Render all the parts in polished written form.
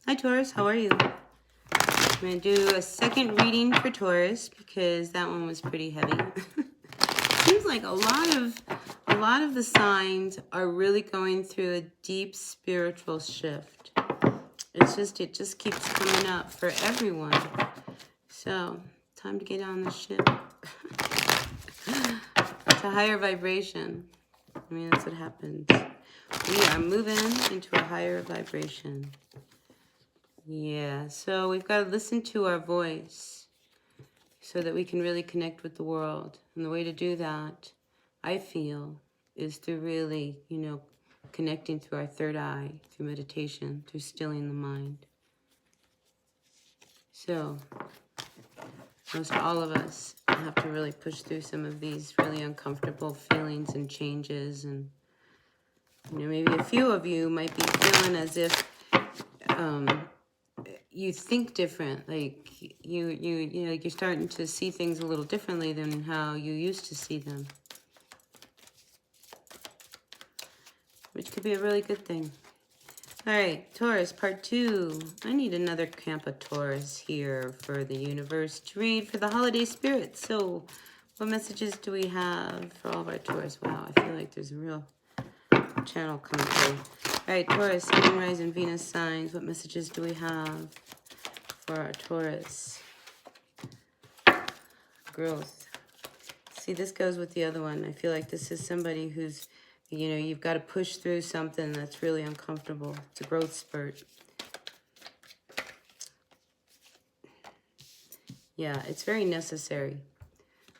Hi Taurus, how are you? I'm going to do a second reading for Taurus because that one was pretty heavy. Seems like a lot of the signs are really going through a deep spiritual shift. It just keeps coming up for everyone. So, time to get on the ship. It's a higher vibration. I mean, that's what happens. We are moving into a higher vibration. Yeah, so we've got to listen to our voice so that we can really connect with the world. And the way to do that, I feel, is through really, connecting through our third eye, through meditation, through stilling the mind. So, most all of us have to really push through some of these really uncomfortable feelings and changes. And, maybe a few of you might be feeling as if you think different, like like you're starting to see things a little differently than how you used to see them, which could be a really good thing. All right, Taurus, part 2. I need another camp of Taurus here for the universe to read for the holiday spirit. So what messages do we have for all of our Taurus? Wow, I feel like there's a real channel coming through. All right, Taurus, Sun, Rising, Venus signs. What messages do we have for our Taurus? Growth. See, this goes with the other one. I feel like this is somebody who's, you've got to push through something that's really uncomfortable. It's a growth spurt. Yeah, it's very necessary.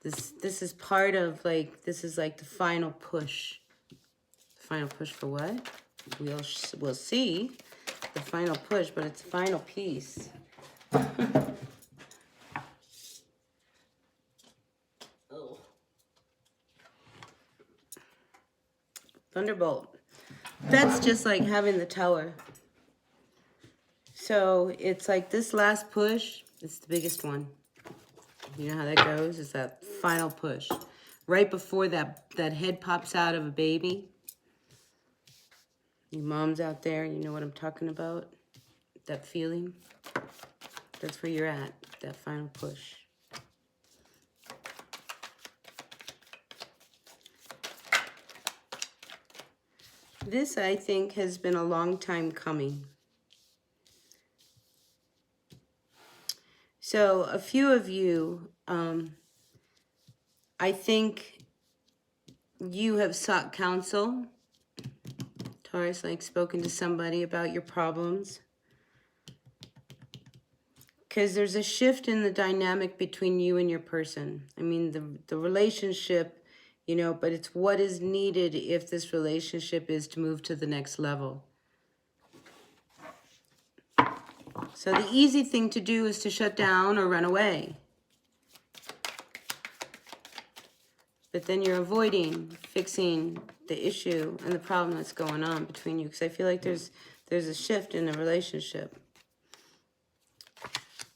This is part of, this is like the final push. The final push for what? We'll see the final push, but it's the final piece. Oh. Thunderbolt. That's just like having the tower. So it's like this last push, it's the biggest one. You know how that goes? It's that final push. Right before that head pops out of a baby. You moms out there, you know what I'm talking about? That feeling. That's where you're at, that final push. This, I think, has been a long time coming. So a few of you, I think you have sought counsel. Taurus, like spoken to somebody about your problems. Because there's a shift in the dynamic between you and your person. I mean, the relationship, but it's what is needed if this relationship is to move to the next level. So the easy thing to do is to shut down or run away. But then you're avoiding fixing the issue and the problem that's going on between you. Because I feel like there's a shift in the relationship.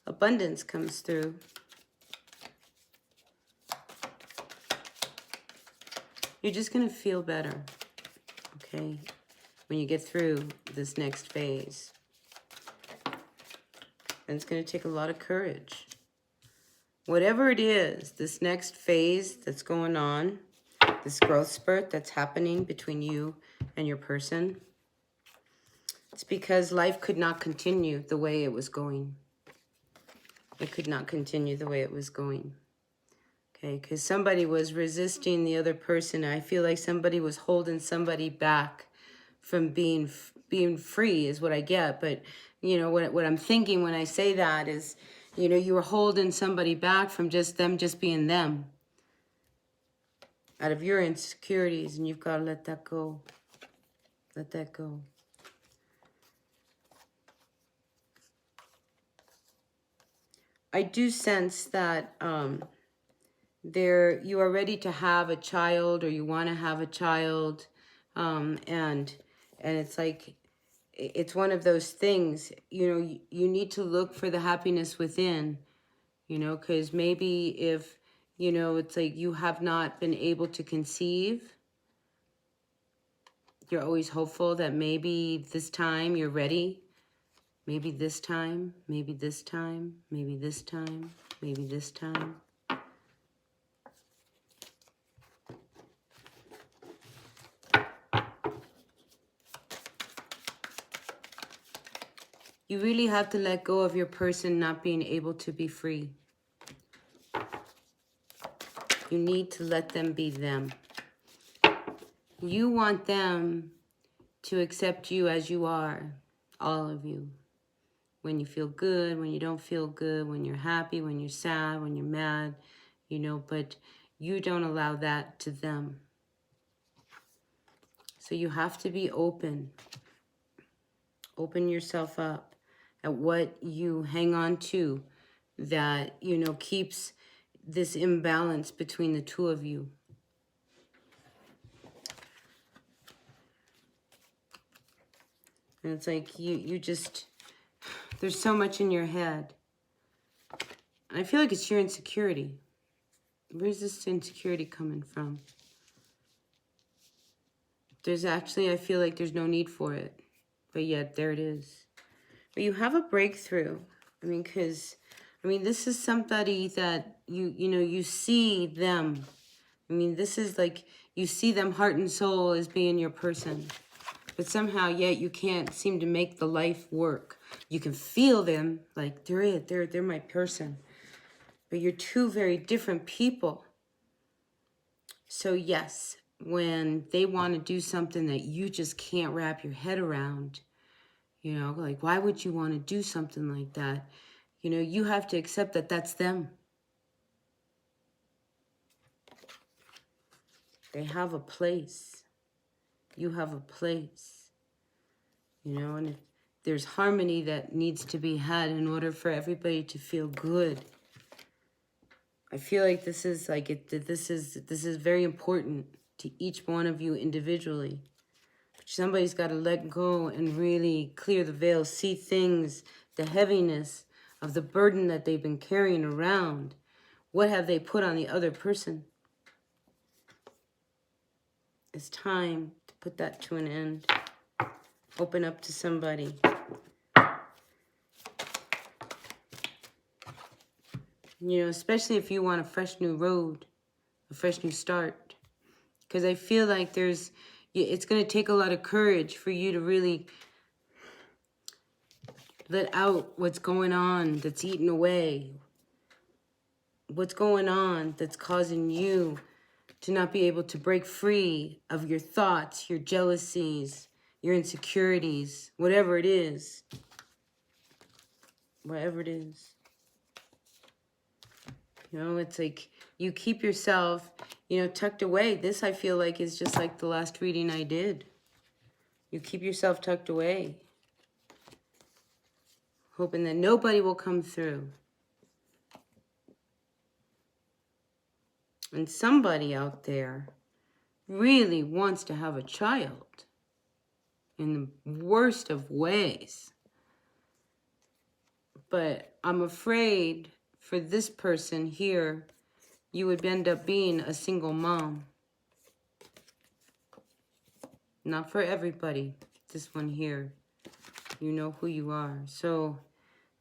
Abundance comes through. You're just going to feel better, okay, when you get through this next phase. And it's going to take a lot of courage. Whatever it is, this next phase that's going on, this growth spurt that's happening between you and your person, it's because life could not continue the way it was going. It could not continue the way it was going. Okay, because somebody was resisting the other person. I feel like somebody was holding somebody back from being free is what I get. But, what I'm thinking when I say that is, you were holding somebody back from them just being them. Out of your insecurities, and you've got to let that go. Let that go. I do sense that you are ready to have a child, or you want to have a child, and it's like it's one of those things. You need to look for the happiness within. Because maybe if it's like you have not been able to conceive, you're always hopeful that maybe this time you're ready Maybe this time, maybe this time, maybe this time, maybe this time. You really have to let go of your person not being able to be free. You need to let them be them. You want them to accept you as you are, all of you. When you feel good, when you don't feel good, when you're happy, when you're sad, when you're mad, you know, but you don't allow that to them. So you have to be open. Open yourself up at what you hang on to that, you know, keeps this imbalance between the two of you. And it's like you just, there's so much in your head. I feel like it's your insecurity. Where's this insecurity coming from? There's actually, I feel like there's no need for it. But yet, there it is. But you have a breakthrough. I mean, because, I mean, this is somebody that you know, you see them. I mean, this is like, you see them heart and soul as being your person. But somehow, yet, you can't seem to make the life work. You can feel them, like, they're it, they're my person. But you're two very different people. So, yes, when they want to do something that you just can't wrap your head around, you know, like, why would you want to do something like that? You know, you have to accept that that's them. They have a place. You have a place. You know, and if there's harmony that needs to be had in order for everybody to feel good. I feel like this is like this is very important to each one of you individually. Somebody's got to let go and really clear the veil, see things, the heaviness of the burden that they've been carrying around. What have they put on the other person? It's time to put that to an end. Open up to somebody. You know, especially if you want a fresh new road, a fresh new start. Because I feel like it's going to take a lot of courage for you to really let out what's going on that's eating away. What's going on that's causing you to not be able to break free of your thoughts, your jealousies, your insecurities, whatever it is. Whatever it is. You know, it's like you keep yourself, you know, tucked away. This, I feel like, is just like the last reading I did. You keep yourself tucked away, hoping that nobody will come through. And somebody out there really wants to have a child in the worst of ways. But I'm afraid for this person here, you would end up being a single mom. Not for everybody. This one here, you know who you are. So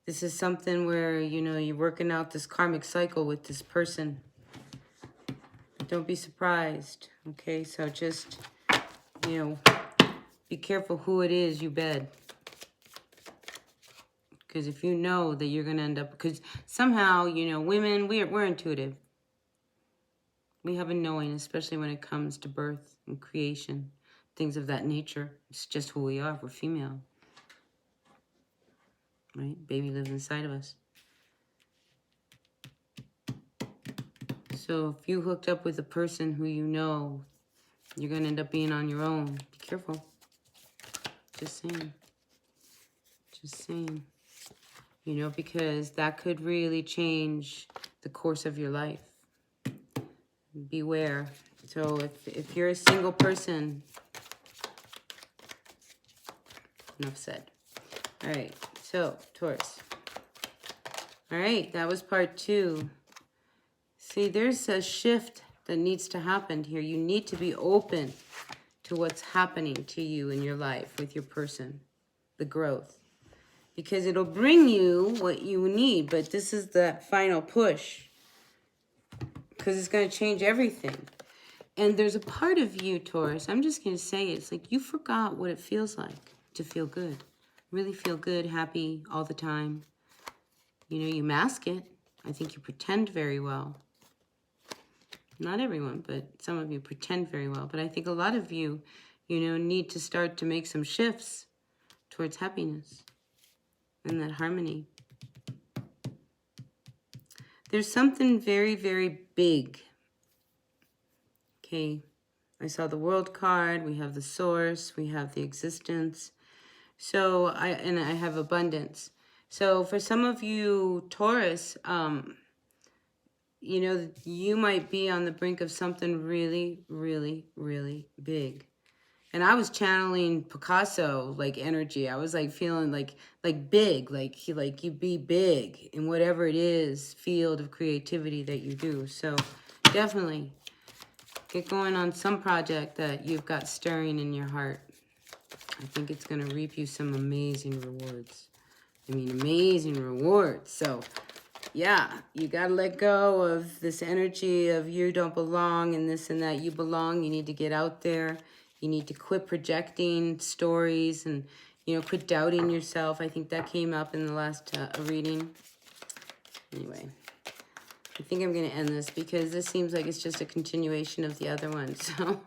this is something where, you know, you're working out this karmic cycle with this person. Don't be surprised, okay? So just, you know, be careful who it is you bed. Because if you know that you're going to end up... Because somehow, you know, women, we're intuitive. We have a knowing, especially when it comes to birth and creation. Things of that nature. It's just who we are. We're female. Right? Baby lives inside of us. So if you hooked up with a person who you know you're going to end up being on your own, be careful. Just saying. Just saying. You know, because that could really change the course of your life. Beware. So if you're a single person, enough said. All right, so Taurus. All right, that was part 2. See, there's a shift that needs to happen here. You need to be open to what's happening to you in your life with your person, the growth. because it'll bring you what you need. But this is the final push, because it's going to change everything. And there's a part of you, Taurus, I'm just going to say it's like you forgot what it feels like to feel good. Really feel good, happy all the time. You know, you mask it. I think you pretend very well. Not everyone, but some of you pretend very well. But I think a lot of you, you know, need to start to make some shifts towards happiness and that harmony. There's something very, very big. Okay, I saw the World card. We have the Source. We have the Existence. So I have Abundance. So for some of you, Taurus, you know, you might be on the brink of something really, really, really big. And I was channeling Picasso, like, energy. I was, like, feeling like big, like you be big in whatever it is, field of creativity that you do. So definitely get going on some project that you've got stirring in your heart. I think it's going to reap you some amazing rewards. I mean, amazing rewards. So, yeah, you got to let go of this energy of you don't belong and this and that. You belong. You need to get out there. You need to quit projecting stories and, you know, quit doubting yourself. I think that came up in the last reading. Anyway, I think I'm going to end this because this seems like it's just a continuation of the other one. So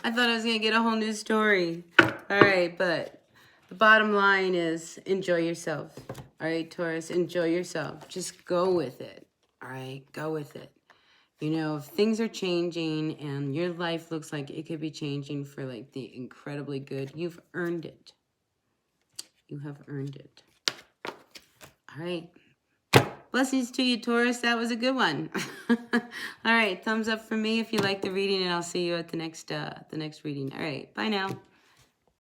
I thought I was going to get a whole new story. All right, but the bottom line is enjoy yourself. All right, Taurus, enjoy yourself. Just go with it. All right, go with it. You know, if things are changing and your life looks like it could be changing for like the incredibly good, you've earned it. You have earned it. All right. Blessings to you, Taurus. That was a good one. All right. Thumbs up for me if you like the reading, and I'll see you at the next reading. All right. Bye now.